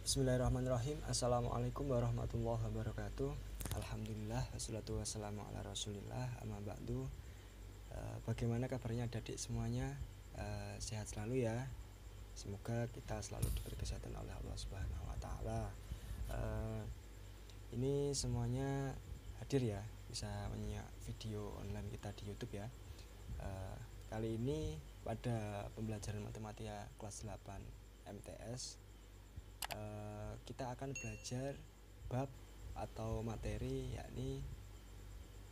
Bismillahirrahmanirrahim. Assalamualaikum warahmatullahi wabarakatuh. Alhamdulillah wassalatu wassalamu ala rasulillah, amma ba'du. Bagaimana kabarnya adik-adik semuanya? Sehat selalu ya. Semoga kita selalu diberi kesehatan oleh Allah Subhanahu wa taala. Ini semuanya hadir ya, bisa menyimak video online kita di YouTube ya. Kali ini pada pembelajaran matematika kelas 8 MTS, kita akan belajar bab atau materi yakni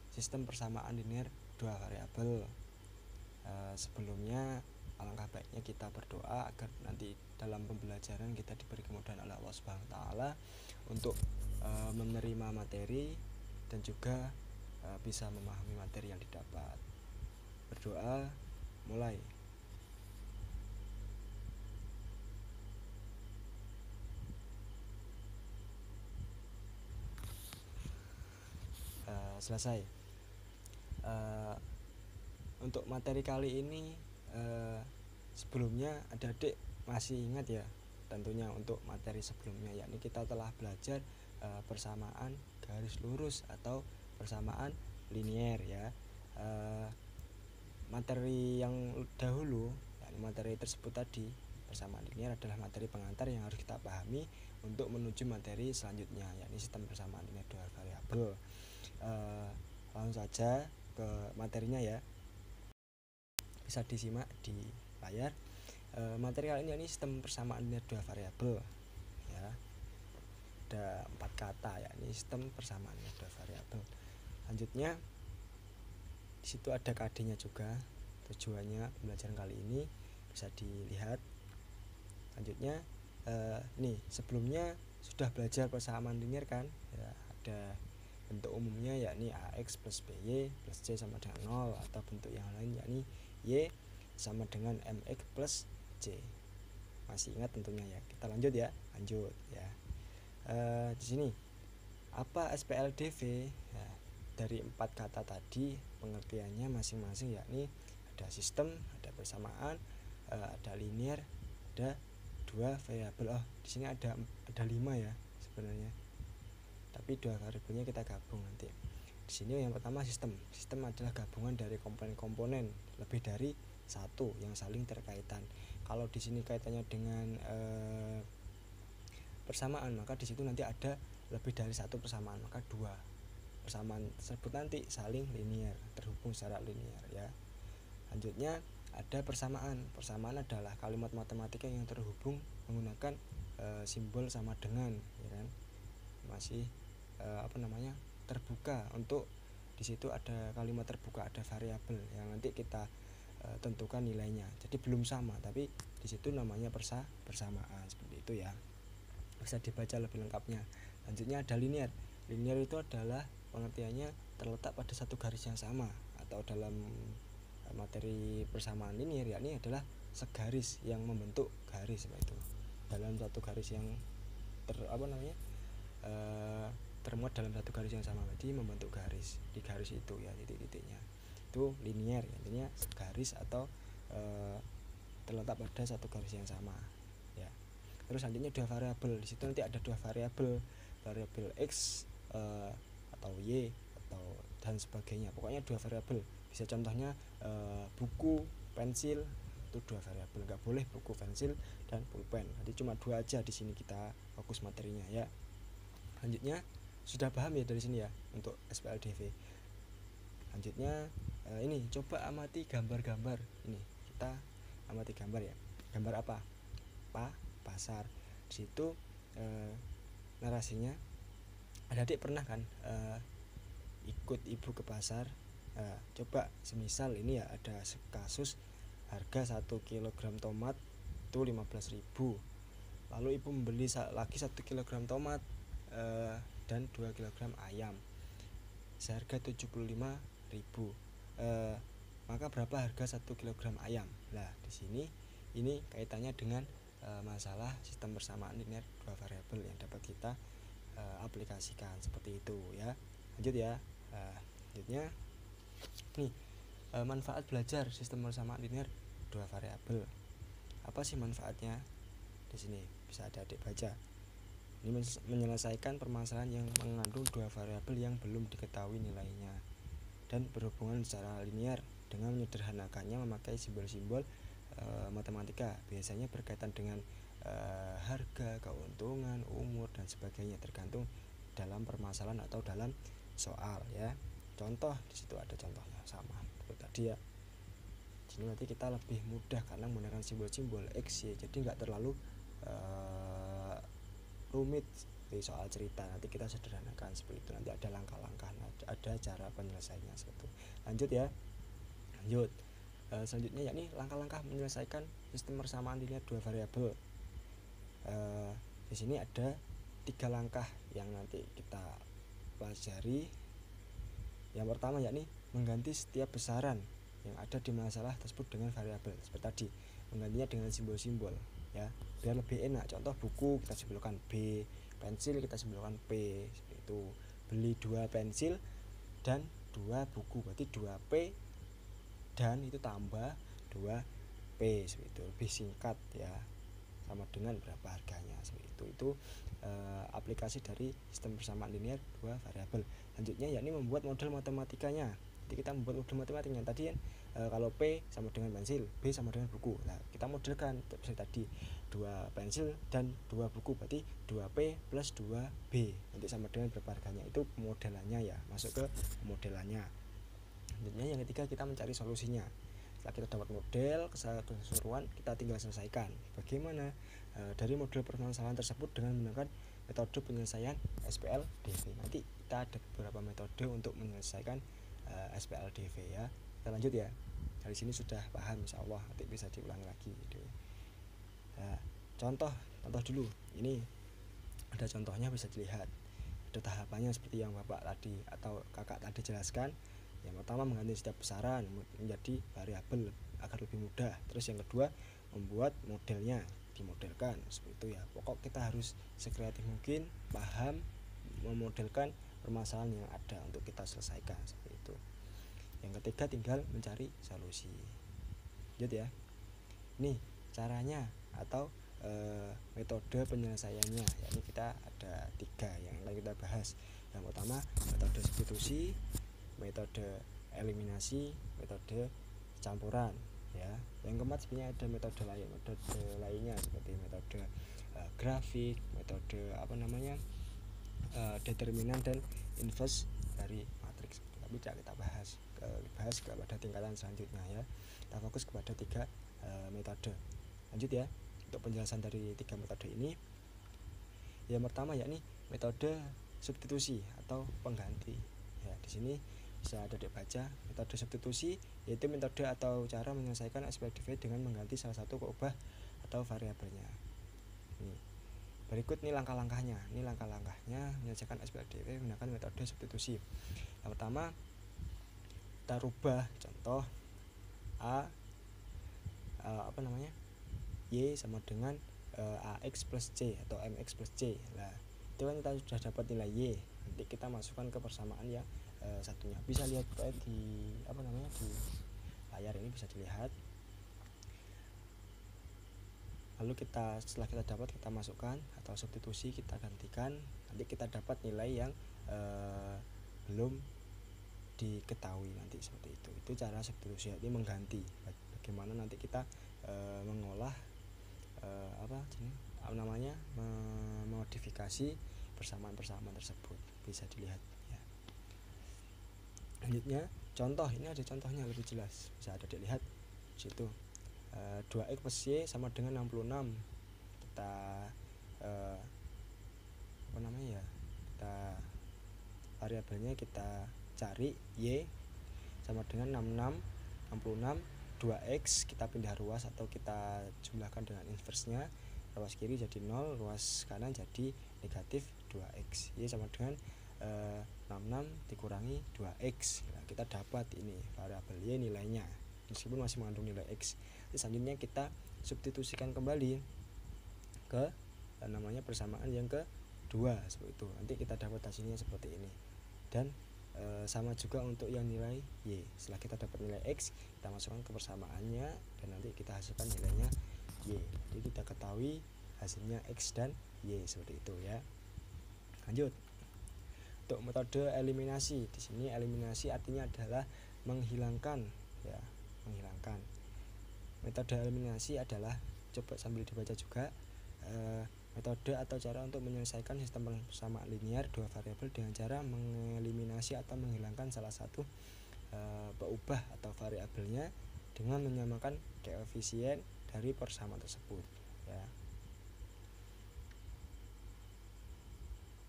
sistem persamaan linear dua variabel. Sebelumnya alangkah baiknya kita berdoa agar nanti dalam pembelajaran kita diberi kemudahan oleh Allah Subhanahu wa taala untuk menerima materi dan juga bisa memahami materi yang didapat. Berdoa, mulai. Selesai. Untuk materi kali ini sebelumnya adik-adik masih ingat ya, tentunya untuk materi sebelumnya yakni kita telah belajar persamaan garis lurus atau persamaan linier ya. Materi yang dahulu yakni materi tersebut tadi, persamaan linier adalah materi pengantar yang harus kita pahami untuk menuju materi selanjutnya yakni sistem persamaan linier dua variabel. Langsung saja ke materinya ya, bisa disimak di layar. Materi kali ini sistem persamaan linear dua variabel ya. Ada 4 kata yakni sistem persamaan linear dua variabel. Selanjutnya di situ ada KD-nya juga. Tujuannya pembelajaran kali ini bisa dilihat. Selanjutnya nih sebelumnya sudah belajar persamaan linear kan ya, ada bentuk umumnya yakni AX plus BY plus C sama dengan 0, atau bentuk yang lain yakni Y sama dengan MX plus C. Masih ingat tentunya ya. Kita lanjut ya. Di sini apa SPLDV ya, dari 4 kata tadi pengertiannya masing-masing yakni ada sistem, ada persamaan, ada linear, ada dua variabel. Di sini ada 5 ya sebenarnya, tapi dua variabelnya kita gabung nanti. Di sini yang pertama sistem. Sistem adalah gabungan dari komponen-komponen lebih dari satu yang saling terkaitan. Kalau di sini kaitannya dengan persamaan, maka di situ nanti ada lebih dari satu persamaan, maka dua persamaan tersebut nanti saling linear, terhubung secara linear ya. Selanjutnya ada persamaan. Persamaan adalah kalimat matematika yang terhubung menggunakan simbol sama dengan, ya kan? Masih terbuka. Untuk di situ ada kalimat terbuka, ada variabel yang nanti kita tentukan nilainya. Jadi belum sama, tapi di situ namanya persamaan seperti itu ya. Bisa dibaca lebih lengkapnya. Selanjutnya ada linear. Linear itu adalah pengertiannya terletak pada satu garis yang sama, atau dalam materi persamaan linear yakni adalah segaris yang membentuk garis seperti itu. Dalam satu garis yang termuat dalam satu garis yang sama, jadi membentuk garis. Di garis itu ya titik-titiknya itu linear, intinya segaris atau terletak pada satu garis yang sama ya. Terus selanjutnya dua variabel. Di situ nanti ada dua variabel X atau Y atau dan sebagainya. Pokoknya dua variabel. Bisa contohnya buku, pensil, itu dua variabel. Nggak boleh buku, pensil dan pulpen. Nanti cuma dua aja di sini kita fokus materinya ya. Selanjutnya sudah paham ya dari sini ya untuk SPLDV. Selanjutnya ini coba amati gambar-gambar. Ini kita amati gambar ya. Gambar apa? Pasar. Di situ narasinya adik-adik pernah kan ikut ibu ke pasar. Coba semisal ini ya ada kasus harga 1 kg tomat itu 15.000. Lalu ibu membeli lagi 1 kg tomat dan 2 kg ayam seharga 75.000. Maka berapa harga 1 kg ayam? Nah, di sini ini kaitannya dengan masalah sistem persamaan linear dua variabel yang dapat kita aplikasikan seperti itu ya. Lanjut ya. Selanjutnya nih, manfaat belajar sistem persamaan linear dua variabel. Apa sih manfaatnya? Di sini bisa adik-adik baca. Ini menyelesaikan permasalahan yang mengandung dua variabel yang belum diketahui nilainya dan berhubungan secara linear dengan menyederhanakannya memakai simbol-simbol matematika, biasanya berkaitan dengan harga, keuntungan, umur dan sebagainya, tergantung dalam permasalahan atau dalam soal ya. Contoh di situ ada contohnya sama seperti tadi ya. Jadi nanti kita lebih mudah karena menggunakan simbol-simbol X, Y, jadi nggak terlalu rumit di soal cerita. Nanti kita sederhanakan seperti itu, nanti ada langkah-langkah, ada cara penyelesaiannya seperti itu. Lanjut ya. Lanjut. Selanjutnya yakni langkah-langkah menyelesaikan sistem persamaan linear dua variabel. Di sini ada 3 langkah yang nanti kita pelajari. Yang pertama yakni mengganti setiap besaran yang ada di masalah tersebut dengan variabel. Seperti tadi, menggantinya dengan simbol-simbol ya, biar lebih enak. Contoh buku kita simbolkan B, pensil kita simbolkan P, seperti itu. Beli 2 pensil dan 2 buku, berarti 2P dan itu tambah 2P, seperti itu. Lebih singkat ya, sama dengan berapa harganya, seperti itu. Itu aplikasi dari sistem persamaan linear dua variabel. Lanjutnya yakni membuat model matematikanya. Jadi kita membuat model matematikanya tadi kan, kalau P sama dengan pensil, B sama dengan buku. Nah, kita modelkan seperti tadi 2 pensil dan 2 buku, berarti 2P plus 2B nanti sama dengan berapa harganya. Itu pemodelannya ya, masuk ke pemodelannya. Selanjutnya yang ketiga, kita mencari solusinya. Setelah kita dapat model keseluruhan, kita tinggal selesaikan. Bagaimana? Dari model permasalahan tersebut dengan menggunakan metode penyelesaian SPLDV. Nanti kita ada beberapa metode untuk menyelesaikan SPLDV ya. Kita lanjut ya. Dari sini sudah paham insyaallah, nanti bisa diulangi lagi gitu. Nah, contoh dulu. Ini ada contohnya, bisa dilihat. Ada tahapannya seperti yang Bapak tadi atau Kakak tadi jelaskan. Yang pertama, mengganti setiap besaran menjadi variabel agar lebih mudah. Terus yang kedua, membuat modelnya, dimodelkan seperti itu ya. Pokok kita harus sekreatif mungkin paham memodelkan permasalahan yang ada untuk kita selesaikan seperti itu. Yang ketiga, tinggal mencari solusi. Lanjut ya. Nih caranya atau metode penyelesaiannya, yakni kita ada 3 yang lain kita bahas. Yang pertama, metode substitusi, metode eliminasi, metode campuran ya. Yang keempat sebenarnya ada metode lainnya seperti metode grafik, metode determinan dan inverse dari matriks. Tapi tidak kita bahas kepada tingkatan selanjutnya ya. Kita fokus kepada 3 metode. Lanjut ya. Untuk penjelasan dari 3 metode ini, yang pertama yakni metode substitusi atau pengganti. Ya, di sini bisa adik baca metode substitusi, yaitu metode atau cara menyelesaikan SPLDV dengan mengganti salah satu keubah atau variabelnya. Berikut nih langkah-langkahnya. Ini langkah-langkahnya menyelesaikan SPLDV menggunakan metode substitusi. Yang pertama, kita rubah contoh Y sama dengan AX plus C atau MX plus C. Nah, itu kan kita sudah dapat nilai Y. Nanti kita masukkan ke persamaan yang satunya. Bisa lihat di di layar ini, bisa dilihat. Lalu setelah kita dapat, kita masukkan atau substitusi, kita gantikan. Nanti kita dapat nilai yang belum diketahui nanti seperti itu. Itu cara substitusi, artinya mengganti. Bagaimana nanti kita mengolah memodifikasi persamaan-persamaan tersebut, bisa dilihat ya. Selanjutnya contoh, ini ada contohnya lebih jelas, bisa ada dilihat di situ. 2x plus y sama dengan 66. Kita kita variabelnya kita cari, y sama dengan 66 2x kita pindah ruas atau kita jumlahkan dengan inversenya, ruas kiri jadi 0, ruas kanan jadi negatif 2x. Ini sama dengan 66 dikurangi 2x. Nah, kita dapat ini variabel y nilainya meskipun masih mengandung nilai x. Selanjutnya kita substitusikan kembali ke namanya persamaan yang kedua seperti itu. Nanti kita dapat hasilnya seperti ini. Dan sama juga untuk yang nilai y. Setelah kita dapat nilai x, kita masukkan ke persamaannya dan nanti kita hasilkan nilainya y. Jadi kita ketahui hasilnya x dan y seperti itu ya. Lanjut. Untuk metode eliminasi, di sini eliminasi artinya adalah menghilangkan ya, menghilangkan. Metode eliminasi adalah, coba sambil dibaca juga, metode atau cara untuk menyelesaikan sistem persamaan linear dua variabel dengan cara mengeliminasi atau menghilangkan salah satu peubah atau variabelnya dengan menyamakan koefisien dari persamaan tersebut ya.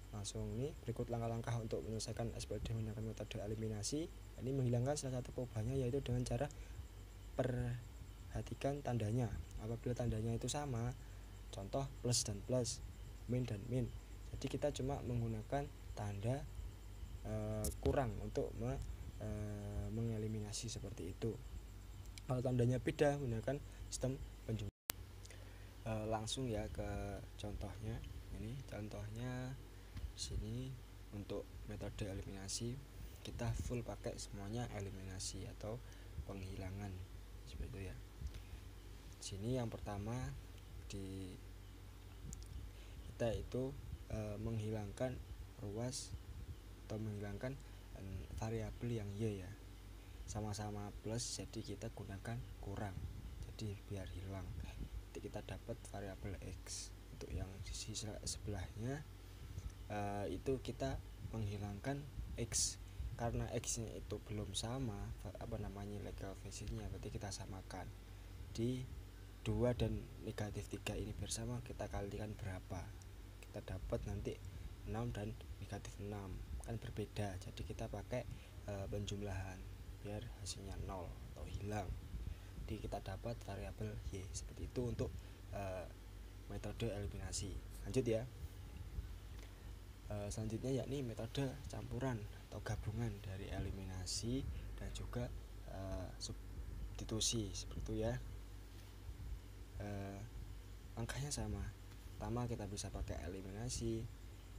Langsung nih, berikut langkah-langkah untuk menyelesaikan SPD menggunakan metode eliminasi. Ini menghilangkan salah satu peubahnya yaitu dengan cara perhatikan tandanya. Apabila tandanya itu sama, contoh plus dan plus, min dan min, jadi kita cuma menggunakan tanda kurang untuk mengeliminasi seperti itu. Kalau tandanya beda, menggunakan sistem penjumlahan. Langsung ya ke contohnya. Ini contohnya sini untuk metode eliminasi kita full pakai semuanya eliminasi atau penghilangan seperti itu ya. Sini yang pertama kita itu menghilangkan ruas atau menghilangkan variabel yang y ya, sama-sama plus jadi kita gunakan kurang, jadi biar hilang. Jadi kita dapat variabel x. Untuk yang sisi sebelahnya itu kita menghilangkan x karena x nya itu belum sama nilai koefisiennya, berarti kita samakan di 2 dan negatif 3 ini bersama, kita kalikan berapa, kita dapat nanti 6 dan negatif 6 kan berbeda, jadi kita pakai penjumlahan biar hasilnya 0 atau hilang. Jadi kita dapat variabel y seperti itu untuk metode eliminasi. Lanjut ya. Selanjutnya yakni metode campuran atau gabungan dari eliminasi dan juga substitusi seperti itu ya. Langkahnya sama. Pertama kita bisa pakai eliminasi,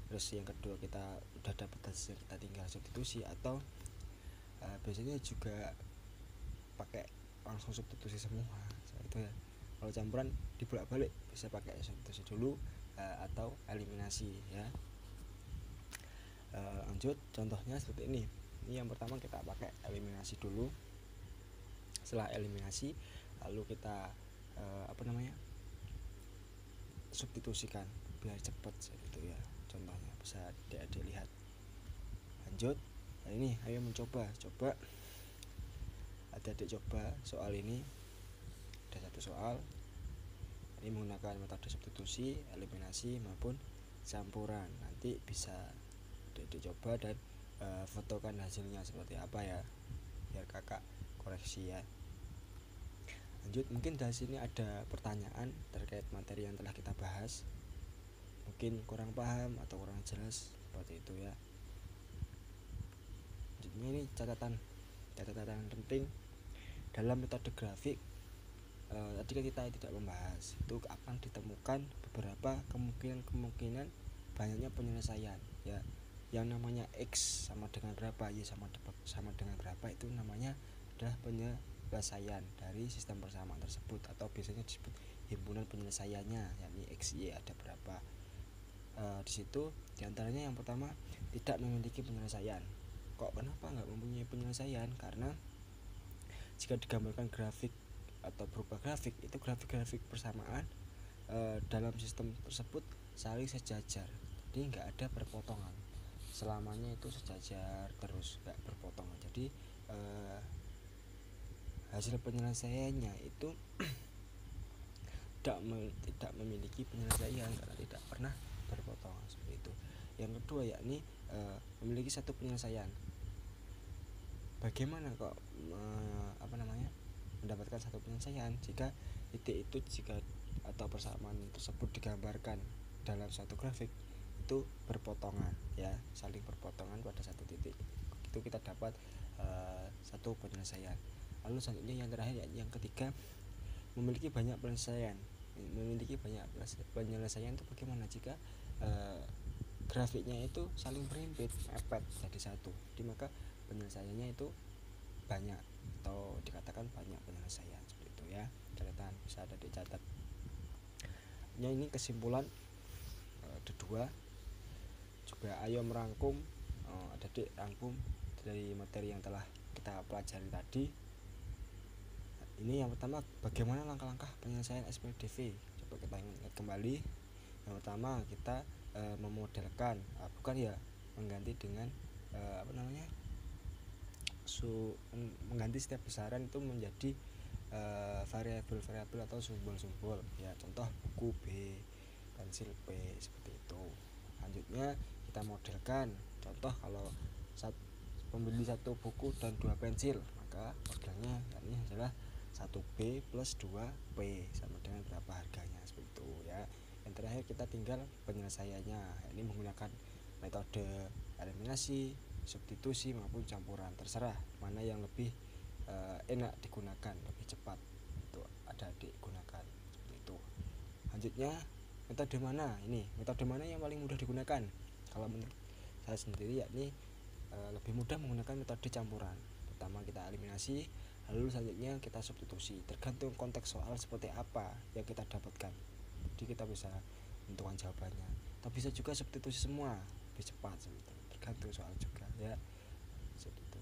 terus yang kedua kita udah dapat hasil, kita tinggal substitusi, atau biasanya juga pakai langsung substitusi semua itu ya. Kalau campuran dibolak-balik bisa pakai substitusi dulu atau eliminasi ya. Lanjut contohnya seperti ini. Ini yang pertama kita pakai eliminasi dulu. Setelah eliminasi lalu kita substitusikan biar cepat gitu ya. Contohnya bisa adik-adik lihat. Lanjut. Nah ini ayo coba adik-adik coba soal ini. Ada satu soal ini menggunakan metode substitusi, eliminasi maupun campuran. Nanti bisa adik-adik coba dan fotokan hasilnya seperti apa ya, biar kakak koreksi ya. Lanjut, mungkin dari sini ada pertanyaan terkait materi yang telah kita bahas, mungkin kurang paham atau kurang jelas seperti itu ya. Selanjutnya ini catatan penting dalam metode grafik. Tadi kita tidak membahas, itu akan ditemukan beberapa kemungkinan banyaknya penyelesaian ya. Yang namanya x sama dengan berapa, y sama dengan berapa, itu namanya adalah penyelesaian dari sistem persamaan tersebut, atau biasanya disebut himpunan penyelesaiannya, yakni x, y ada berapa. Di situ diantaranya yang pertama tidak memiliki penyelesaian. Kok kenapa nggak mempunyai penyelesaian? Karena jika digambarkan grafik atau berupa grafik, itu grafik persamaan dalam sistem tersebut saling sejajar, jadi nggak ada perpotongan, selamanya itu sejajar terus, nggak berpotongan. Jadi hasil penyelesaiannya itu tidak memiliki penyelesaian karena tidak pernah berpotongan seperti itu. Yang kedua yakni memiliki satu penyelesaian. Bagaimana kok mendapatkan satu penyelesaian jika titik itu atau persamaan tersebut digambarkan dalam satu grafik itu berpotongan, ya, saling berpotongan pada satu titik, itu kita dapat satu penyelesaian. Lalu selanjutnya yang terakhir, yang ketiga, memiliki banyak penyelesaian itu bagaimana jika grafiknya itu saling berhimpit, mepet jadi satu, maka penyelesaiannya itu banyak atau dikatakan banyak penyelesaian, seperti itu ya. Catatan bisa ada dicatat. Ini kesimpulan ada dua juga. Ayo merangkum, adik rangkum dari materi yang telah kita pelajari tadi. Ini yang pertama, bagaimana langkah-langkah penyelesaian SPDV. Coba kita ingat kembali. Yang pertama, kita memodelkan, bukan ya, mengganti dengan mengganti setiap besaran itu menjadi variabel-variabel atau simbol-simbol, ya, contoh buku B, pensil P, seperti itu. Lanjutnya kita modelkan, contoh kalau pembeli satu buku dan 2 pensil, maka modelnya ini adalah 1B plus 2P sama dengan berapa harganya, seperti itu ya. Yang terakhir kita tinggal penyelesaiannya, ini menggunakan metode eliminasi, substitusi maupun campuran, terserah mana yang lebih enak digunakan, lebih cepat itu ada digunakan, seperti itu. Lanjutnya metode mana yang paling mudah digunakan? Kalau menurut saya sendiri yakni lebih mudah menggunakan metode campuran. Pertama kita eliminasi, lalu selanjutnya kita substitusi, tergantung konteks soal seperti apa yang kita dapatkan, jadi kita bisa menentukan jawabannya. Tapi bisa juga substitusi semua, lebih cepat, tergantung soal juga ya, seperti itu.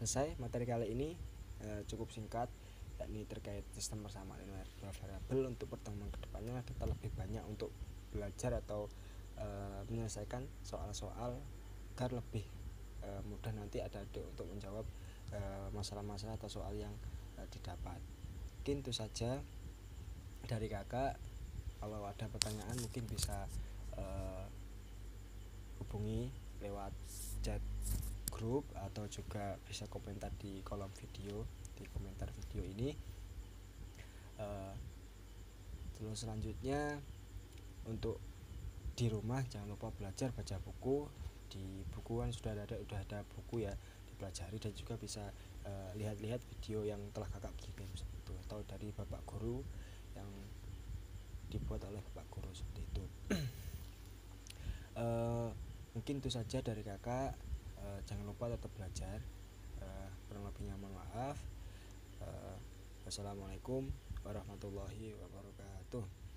Selesai materi kali ini, cukup singkat, yakni terkait sistem persamaan linear dua variabel. Untuk pertemuan kedepannya kita lebih banyak untuk belajar atau menyelesaikan soal-soal agar lebih mudah nanti adik-adik untuk menjawab masalah-masalah atau soal yang didapat. Mungkin itu saja dari kakak. Kalau ada pertanyaan mungkin bisa hubungi lewat chat grup atau juga bisa komentar di kolom video, di komentar video ini. Terus selanjutnya untuk di rumah jangan lupa belajar baca buku. Di bukuan sudah ada buku ya, dipelajari, dan juga bisa lihat-lihat video yang telah kakak kirim seperti itu, atau dari bapak guru yang dibuat oleh bapak guru, seperti itu. Mungkin itu saja dari kakak. Jangan lupa tetap belajar. Kurang lebihnya mohon maaf. Wassalamualaikum warahmatullahi wabarakatuh.